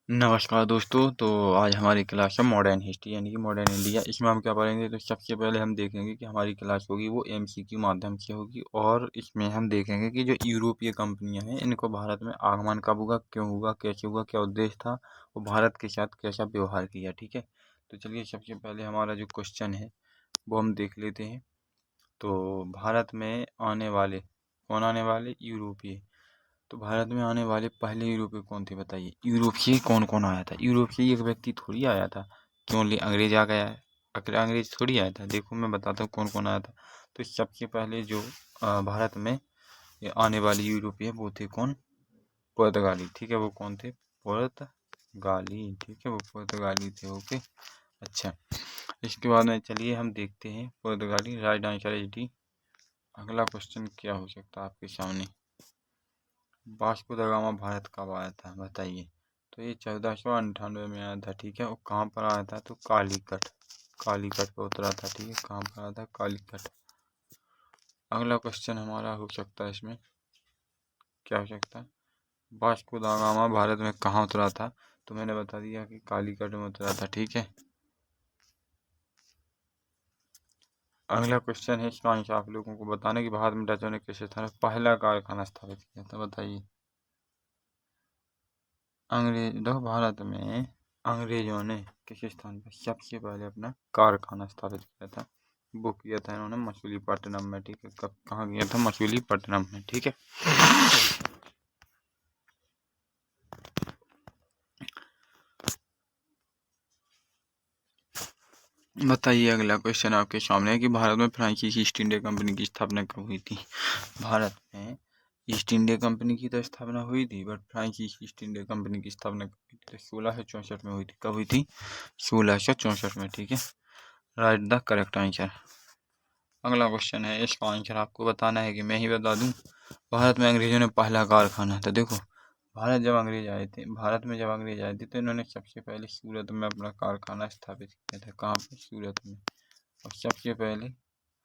नमस्कार दोस्तों। तो आज हमारी क्लास है मॉडर्न हिस्ट्री यानी कि मॉडर्न इंडिया। इसमें हम क्या पढ़ेंगे, तो सबसे पहले हम देखेंगे कि हमारी क्लास होगी वो एमसीक्यू माध्यम से होगी। और इसमें हम देखेंगे कि जो यूरोपीय कंपनियां हैं इनको भारत में आगमन कब हुआ, क्यों हुआ, कैसे हुआ, क्या उद्देश्य था, वो भारत के साथ कैसा व्यवहार किया। ठीक है, तो चलिए सबसे पहले हमारा जो क्वेश्चन है वो हम देख लेते हैं। तो भारत में आने वाले कौन आने वाले, यूरोपीय। तो भारत में आने वाले पहले यूरोपीय कौन थे बताइए। यूरोप से कौन कौन आया था, यूरोप से एक व्यक्ति थोड़ी आया था कि ओनली अंग्रेज आ गया है, अकेला अंग्रेज थोड़ी आया था। देखो मैं बताता हूँ कौन कौन आया था। तो सबसे पहले जो भारत में ये आने वाले यूरोपीय वो थे कौन, पुर्तगाली। ठीक है, वो कौन थे, पुर्तगाली। ठीक है, वो पुर्तगाली थे। ओके, अच्छा। इसके बाद में चलिए हम देखते हैं पुर्तगाली। Right answer is D. अगला क्वेश्चन क्या हो सकता है आपके सामने। वास्को द गामा भारत कब आया था बताइए। तो ये 1498 में आया था। ठीक है, और कहाँ पर आया था, तो कालीकट, कालीकट पर उतरा था। ठीक है, कहाँ पर आया था, कालीकट। अगला क्वेश्चन हमारा हो सकता है इसमें क्या हो सकता है, वास्को द गामा भारत में कहाँ उतरा था। तो मैंने बता दिया कि कालीकट में उतरा था। ठीक है, अगला क्वेश्चन है इसका आंसर आप लोगों को बताना कि भारत में डचों ने किस स्थान पर पहला कारखाना स्थापित किया था बताइए। भारत में अंग्रेजों ने किस स्थान पर सबसे पहले अपना कारखाना स्थापित किया था। वो किया था इन्होंने मछलीपट्टनम में। ठीक है, कब कहाँ किया था, मछलीपट्टनम में। ठीक है, बताइए अगला क्वेश्चन आपके सामने है कि भारत में फ्रांसीसी ईस्ट इंडिया कंपनी की स्थापना कब हुई थी। भारत में ईस्ट इंडिया कंपनी की तो स्थापना हुई थी, बट फ्रांसीसी ईस्ट इंडिया कंपनी की स्थापना कब हुई थी, 1664 में हुई थी। कब हुई थी, 1664 में। ठीक है, राइट द करेक्ट आंसर। अगला क्वेश्चन है, इसका आंसर आपको बताना है कि मैं ही बता दूं। भारत में अंग्रेजों ने पहला कारखाना था। देखो, भारत में जब अंग्रेज आए थे तो इन्होंने सबसे पहले सूरत में अपना कारखाना स्थापित किया था। कहाँ पे, सूरत में। और सबसे पहले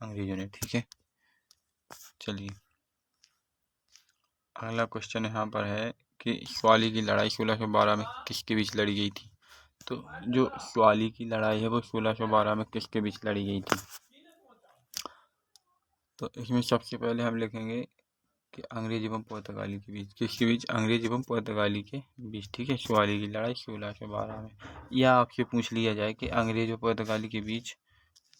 अंग्रेजों ने। ठीक है, चलिए अगला क्वेश्चन यहाँ पर है कि स्वाली की लड़ाई 1612 में किसके बीच लड़ी गई थी। तो जो स्वाली की लड़ाई है वो 1612 में किसके बीच लड़ी गई थी। तो इसमें सबसे पहले हम लिखेंगे कि अंग्रेज एवं पुर्तगाली के बीच, किसके बीच, अंग्रेज एवं पुर्तगाली के बीच। ठीक है, स्वाली की लड़ाई 1612 में। या आपसे पूछ लिया जाए कि अंग्रेज और पुर्तगाली के बीच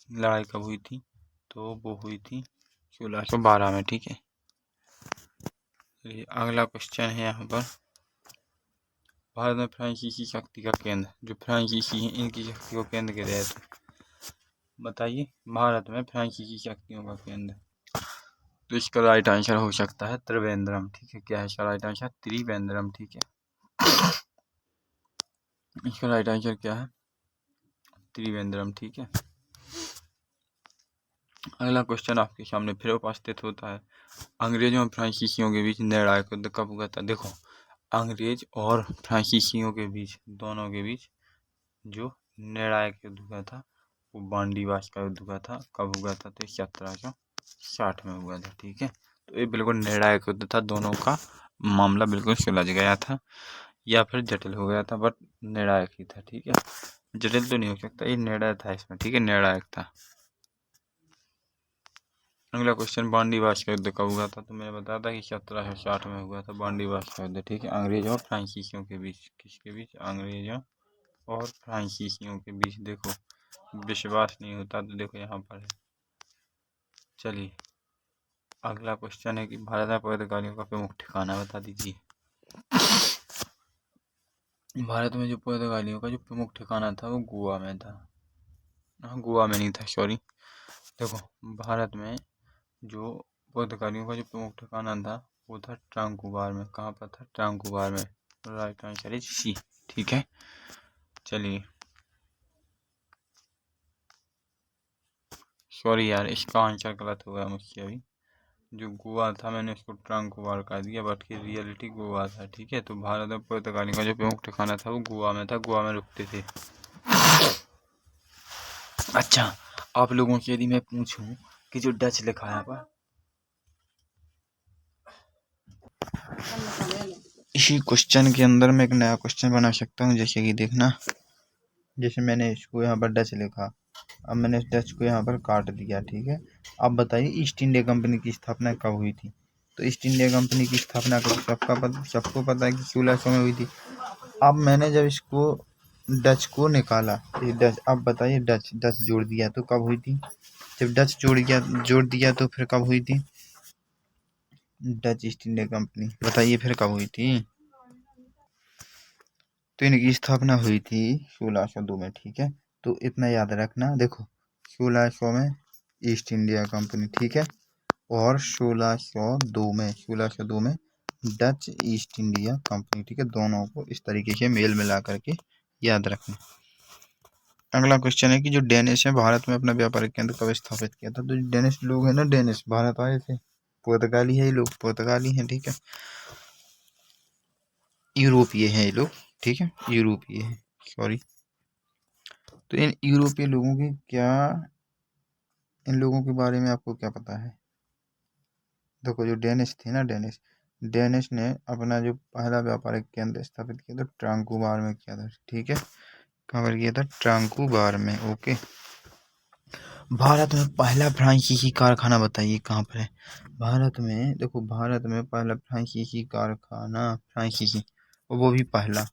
लड़ाई कब हुई थी, तो वो हुई थी 1612 में। ठीक है, अगला क्वेश्चन है यहाँ पर, भारत में फ्रांसीसी शक्ति का केंद्र, जो फ्रांसीसी हैं इनकी शक्ति को केंद्र के तहत बताइए। भारत में फ्रांसीसी शक्तियों का केंद्र, तो इसका राइट आंसर हो सकता है त्रिवेंद्रम। ठीक है, क्या है इसका राइट आंसर, त्रिवेंद्रम। ठीक है, इसका राइट आंसर क्या है, त्रिवेंद्रम। ठीक है, अगला क्वेश्चन आपके सामने फिर उपस्थित होता है, अंग्रेजों और फ्रांसीसियों के बीच निर्णायक युद्ध कब हुआ था। देखो, अंग्रेज और फ्रांसीसियों के बीच, दोनों के बीच जो निर्णायक युद्ध हुआ था वो बांडीवास का युद्ध हुआ था। कब हुआ था, तो 1760 में हुआ था। ठीक है, तो ये बिल्कुल निर्णायक युद्ध था, दोनों का मामला बिल्कुल सुलझ गया था, या फिर जटिल हो गया था, बट निर्णायक ही था। ठीक है, जटिल तो नहीं हो सकता, ये निर्णय था इसमें। ठीक है, निर्णायक था। अगला क्वेश्चन, बांडीवास का युद्ध कब हुआ था। तो मैंने बताया था कि 1760 में हुआ था बांडीवास का युद्ध। ठीक है, अंग्रेजों और फ्रांसीसियों के बीच, किसके बीच, अंग्रेजों और फ्रांसीसियों के बीच। देखो, विश्वास नहीं होता तो देखो यहाँ पर है। चलिए अगला क्वेश्चन है कि भारत में पुर्तगालियों का प्रमुख ठिकाना बता दीजिए। भारत में जो पुर्तगालियों का जो प्रमुख ठिकाना था वो गोवा में था। हाँ, गोवा में नहीं था, सॉरी। देखो, भारत में जो पुर्तगालियों का जो प्रमुख ठिकाना था वो था ट्रांकुबार में। कहाँ पर था, ट्रांकुबार में। Right answer is C. ठीक है, चलिए, सॉरी यार, इसका आंसर गलत हो गया मुझसे अभी। जो गोवा था मैंने उसको ट्रांकुबार कर दिया, बट की रियलिटी गोवा था। ठीक है, तो भारत में पुर्तगालियों का जो प्रमुख ठिकाना था वो गोवा में था, गोवा में रुकते थे। अच्छा, आप लोगों से यदि मैं पूछूं कि जो डच लिखा है पर इसी क्वेश्चन के अंदर मैं एक नया क्वेश्चन बना सकता हूँ, जैसे कि देखना, जैसे मैंने इसको यहाँ पर डच लिखा, अब मैंने इस डच को यहाँ पर काट दिया, ठीक है। अब बताइए ईस्ट इंडिया कंपनी की स्थापना कब हुई थी। तो ईस्ट इंडिया कंपनी की स्थापना को सबको पता है कि 1600 में हुई थी। अब मैंने जब इसको डच को निकाला, ये डच, अब बताइए डच डच जोड़ दिया तो कब हुई थी। जब डच जोड़ दिया तो फिर कब हुई थी डच ईस्ट इंडिया कंपनी, बताइए फिर कब हुई थी। तो इनकी स्थापना हुई थी 1602 में, ठीक है। तो इतना याद रखना, देखो 1600 में ईस्ट इंडिया कंपनी, ठीक है, और 1602 में डच ईस्ट इंडिया कंपनी, ठीक है। दोनों को इस तरीके से मेल मिला करके याद रखना। अगला क्वेश्चन है कि जो डेनिश है भारत में अपना व्यापारिक केंद्र कब स्थापित किया था। तो जो डेनिश लोग हैं ना, डेनिश भारत आए थे, पुर्तगाली है ये लोग, पुर्तगाली हैं, ठीक है, यूरोपीय हैं ये लोग, ठीक है, यूरोपीय है, सॉरी। तो इन यूरोपीय लोगों की क्या, इन लोगों के बारे में आपको क्या पता है। देखो जो डेनिश थे ना, डेनिश ने अपना जो पहला व्यापारिक केंद्र स्थापित किया था ट्रांकुबार में किया था, ठीक है। कहाँ पर किया था, ट्रांकुबार में, ओके। भारत में पहला फ्रांसीसी कारखाना बताइए कहाँ पर है। भारत में, देखो भारत में पहला फ्रांसीसी कारखाना, फ्रांसीसी, वो भी पहला,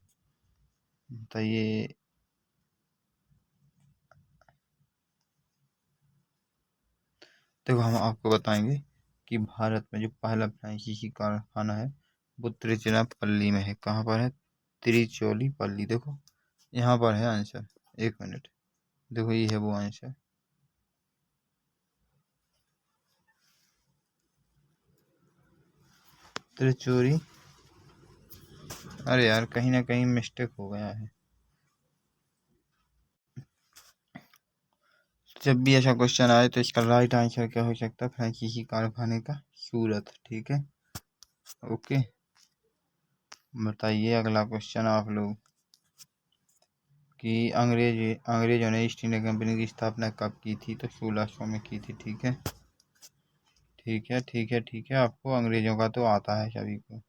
बताइए। देखो हम आपको बताएंगे कि भारत में जो पहला फ्रांसीसी कारखाना है वो तिरुचिरापल्ली में है। कहाँ पर है, तिरुचिरापल्ली, देखो यहाँ पर है आंसर, एक मिनट, देखो ये है वो आंसर, तिरुचोरी, अरे यार कहीं ना कहीं मिस्टेक हो गया है। जब भी ऐसा क्वेश्चन आए तो इसका राइट आंसर क्या हो सकता है, फ्रांसीसी कारखाने का सूरत, ठीक है, ओके। बताइए अगला क्वेश्चन आप लोग कि अंग्रेजों ने ईस्ट इंडिया कंपनी की स्थापना कब की थी। तो 1600 में की थी, ठीक है, ठीक है, ठीक है, ठीक है। आपको अंग्रेजों का तो आता है सभी को।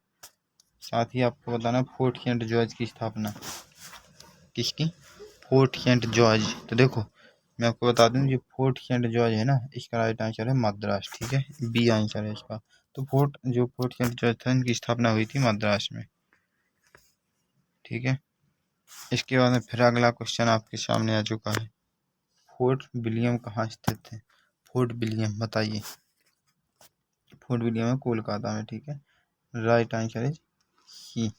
साथ ही आपको बताना फोर्ट सेंट जॉर्ज की स्थापना किसकी, फोर्ट सेंट जॉर्ज। तो देखो मैं आपको बता दूं, जो फोर्ट सेंट जॉर्ज है ना, इसका राइट आंसर है मद्रास, ठीक है, बी आंसर है इसका। तो फोर्ट सेंट जॉर्ज था, इनकी स्थापना हुई थी मद्रास में, ठीक है। इसके बाद में फिर अगला क्वेश्चन आपके सामने आ चुका है, फोर्ट विलियम कहाँ स्थित है। फोर्ट विलियम बताइए, फोर्ट विलियम है कोलकाता में, ठीक है, राइट आंसर है सी।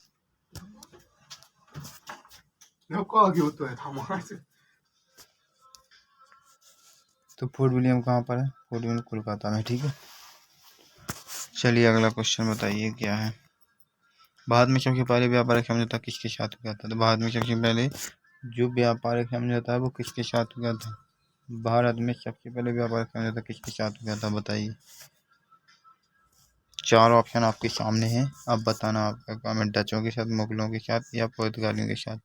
तो फोर्ट विलियम कहाँ पर है, फोर्ट विलियम कोलकाता में, ठीक है। चलिए अगला क्वेश्चन बताइए क्या है। भारत में सबसे पहले व्यापारिक समझौता किसके साथ हुआ था। तो भारत में सबसे पहले जो व्यापारिक समझौता है वो किसके साथ हुआ था। भारत में सबसे पहले व्यापारिक समझौता किसके साथ हुआ था, बताइए। चार ऑप्शन आपके सामने हैं, अब बताना आपका काम है, डचों के साथ, मुगलों के साथ या पुर्तगालियों के साथ।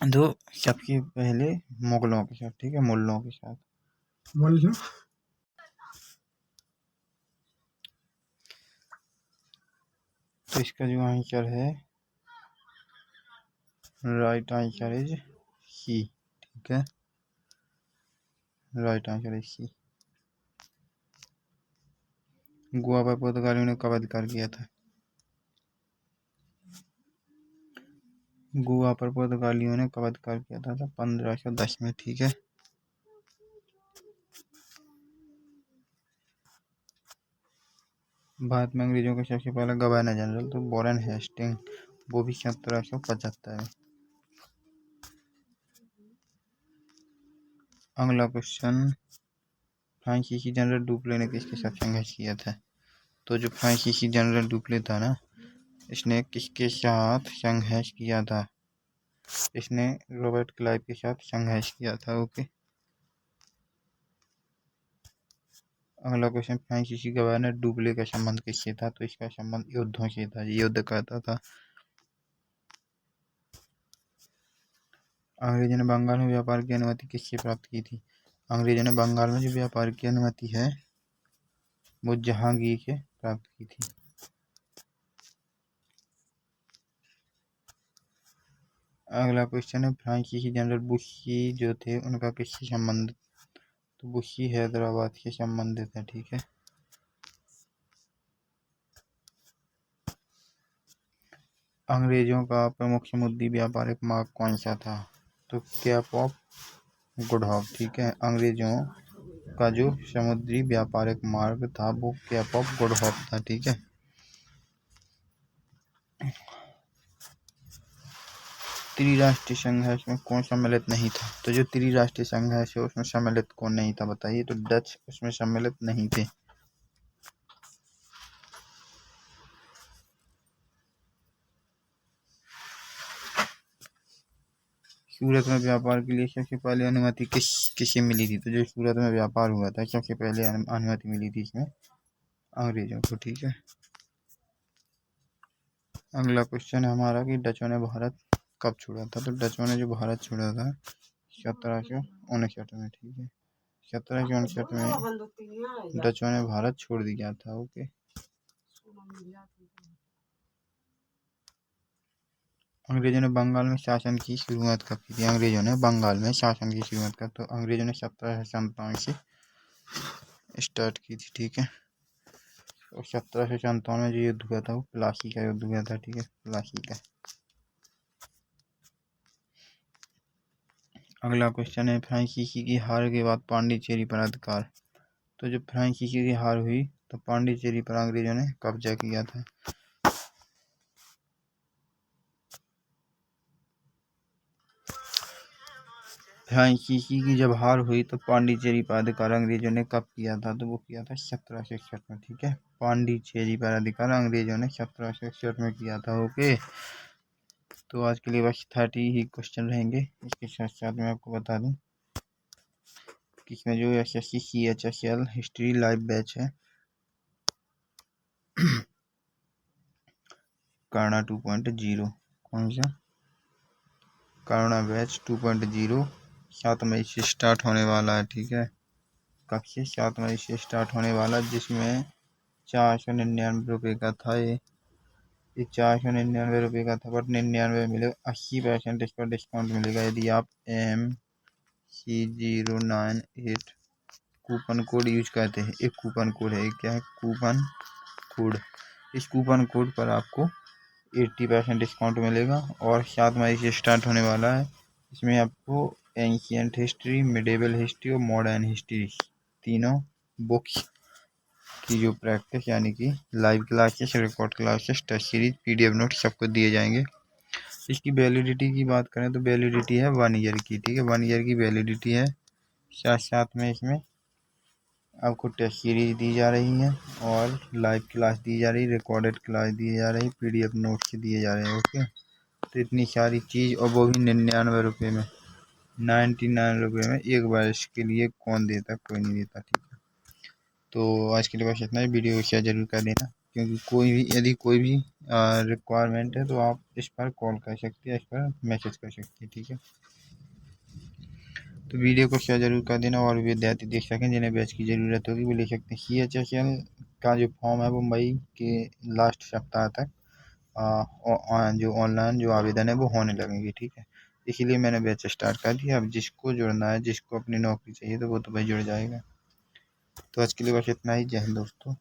तो सबसे पहले मुगलों के साथ, ठीक है, मुल्लों के साथ। तो इसका जो आंसर है, राइट आंसर इज सी, ठीक है, right answer is C. Goa पर पुर्तगालियों ने कब अधिकार किया था। गोवा पर पुर्तगालियों ने कब अधिकार किया था, 1510 में, ठीक है। भारत में अंग्रेजों का सबसे पहला गवर्नर जनरल तो वॉरेन हेस्टिंग, वो भी 1775 में। अगला क्वेश्चन, फ्रांसीसी जनरल डुप्ले ने किसके साथ संघर्ष किया था। तो जो फ्रांसीसी जनरल डुप्ले था ना, इसने किसके साथ संघर्ष किया था, इसने रॉबर्ट क्लाइव के साथ संघर्ष किया था, ओके। अगला क्वेश्चन, फ्रांसीसी गवर्नर डुप्ले का संबंध किससे था। तो इसका संबंध युद्धों से था, युद्ध करता था। अंग्रेजों ने बंगाल में व्यापार की अनुमति किससे प्राप्त की थी। अंग्रेजों ने बंगाल में जो व्यापार की अनुमति है वो जहांगीर से प्राप्त की थी। अगला क्वेश्चन है फ्रांसीसी जनरल बुशी जो थे उनका किससे संबंध, तो बुशी हैदराबाद से संबंधित है। ठीक है। अंग्रेजों का प्रमुख समुद्री व्यापारिक मार्ग कौन सा था, तो केप ऑफ गुड होप। ठीक है। अंग्रेजों का जो समुद्री व्यापारिक मार्ग था वो केप ऑफ गुड होप था। ठीक है। त्रिराष्ट्रीय संघर्ष में कौन सम्मिलित नहीं था, तो जो त्रिराष्ट्रीय संघर्ष है उसमें सम्मिलित कौन नहीं था बताइए, तो डच उसमें सम्मिलित नहीं थे। सूरत में व्यापार के लिए सबसे पहले अनुमति किसे मिली थी, तो जो सूरत में व्यापार हुआ था सबसे पहले अनुमति मिली थी इसमें अंग्रेजों को। ठीक है। अगला क्वेश्चन है हमारा कि डचों ने भारत कब छोड़ा था, तो डचों ने जो भारत छोड़ा था 1759 में। ठीक है। 1759 में डचों ने भारत छोड़ दिया था। ओके। अंग्रेजों ने बंगाल में शासन की शुरुआत कब की थी, अंग्रेजों ने बंगाल में शासन की शुरुआत कब, तो अंग्रेजों ने 1757 से स्टार्ट की थी। ठीक है। और 1757 में जो युद्ध हुआ था वो प्लासी का युद्ध हुआ था। ठीक है। प्लासी का। अगला क्वेश्चन है फ्रांसीसी की हार के बाद पांडिचेरी पर अधिकार, तो जब फ्रांसीसी की हार हुई तो पांडिचेरी पर अंग्रेजों ने कब्जा किया था। फ्रांसीसी की जब हार हुई तो पांडिचेरी पर अधिकार अंग्रेजों ने कब किया था, तो वो किया था 1761 में। ठीक है। पांडिचेरी पर अधिकार अंग्रेजों ने 1761 में किया था। ओके। तो आज के लिए बस 30 ही क्वेश्चन रहेंगे। इसके साथ साथ मैं आपको बता दूं कि इसमें जो SSC CHSL history live batch है करना 2.0, कौन सा करना बैच 2.0 7 मई से स्टार्ट होने वाला है। ठीक है। कब से, 7 मई से स्टार्ट होने वाला, जिसमें 499 रुपये का था। ये 499 का था, बट 99 मिलेगा, 80% इस पर डिस्काउंट मिलेगा यदि आप MC098 कूपन कोड यूज करते हैं। एक कूपन कोड है, क्या है कूपन कोड, इस कूपन कोड पर आपको 80% डिस्काउंट मिलेगा। और 7 मई से स्टार्ट होने वाला है। इसमें आपको एंशियंट हिस्ट्री, मिडेवल हिस्ट्री और मॉडर्न हिस्ट्री तीनों बुक्स की जो प्रैक्टिस यानी कि live classes, record classes, test series, PDF note सबको दिए जाएंगे। इसकी वैलिडिटी की बात करें तो वैलिडिटी है 1 ईयर की। ठीक है। 1 ईयर की वैलिडिटी है। साथ साथ में इसमें आपको टेस्ट सीरीज दी जा रही है और लाइव क्लास दी जा रही है, रिकॉर्डेड क्लास दी जा रही, PDF नोट्स दिए जा रहे हैं। ओके। तो इतनी सारी चीज़, और वो भी 99 रुपये में, 99 रुपये में एक वर्ष के लिए। कौन देता, कोई नहीं देता। ठीक है। तो आज के लिए बस इतना ही। वीडियो को शेयर जरूर कर देना, क्योंकि यदि कोई भी रिक्वायरमेंट है तो आप इस पर कॉल कर सकते हैं, इस पर मैसेज कर सकते हैं। ठीक है। तो वीडियो को शेयर जरूर कर देना, और विद्यार्थी देख सकें जिन्हें बैच की ज़रूरत होगी वो ले सकते हैं। CHSL का जो फॉर्म है वो मई के लास्ट सप्ताह तक जो ऑनलाइन जो आवेदन है वो होने लगेंगे। ठीक है। इसीलिए मैंने बैच स्टार्ट कर दिया। अब जिसको जुड़ना है, जिसको अपनी नौकरी चाहिए, तो वो तो भाई जुड़ जाएगा। तो आज के लिए बस इतना ही। जय हिंद दोस्तों।